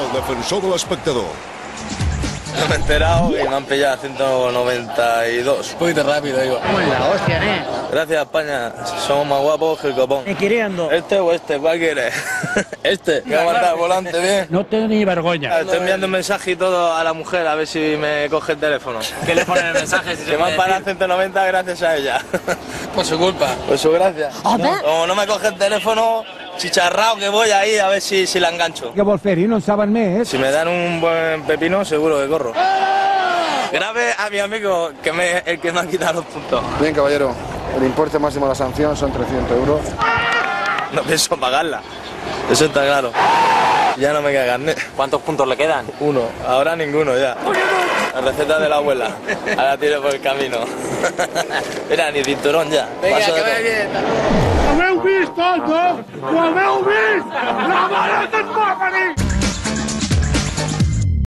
El defensor de l'espectador. No me he enterado y me han pillado a 192. Un poquito rápido, digo. ¿Cómo es la hostia, eh? Gracias, España. Somos más guapos que el copón. ¿Me queriendo? ¿Este o este? ¿Cuál quieres? Este. Que va a matar el volante bien. No tengo ni vergüenza. Estoy enviando un mensaje y todo a la mujer a ver si me coge el teléfono. ¿Qué le ponen el mensaje? Si Que me han parado 190 gracias a ella. Por su culpa. Por su gracia. Como no me coge el teléfono, chicharrao que voy ahí a ver si la engancho. Què vol fer-hi? No en saben més. Si me dan un buen pepino, seguro que corro. Grabe a mi amigo, el que me ha quitado los puntos. Bien, caballero. El importe máximo de la sanción son 300 euros. No pienso pagarla. Eso está claro. Ya no me queda carnet. ¿Cuántos puntos le quedan? 1. Ahora ninguno ya. La receta de la abuela. Ahora tiro por el camino. Mira, ni cinturón ya. Venga, Paso que de vaya todo. bien. Ho heu vist, tots, no? Ho heu vist? La mare que et va venir!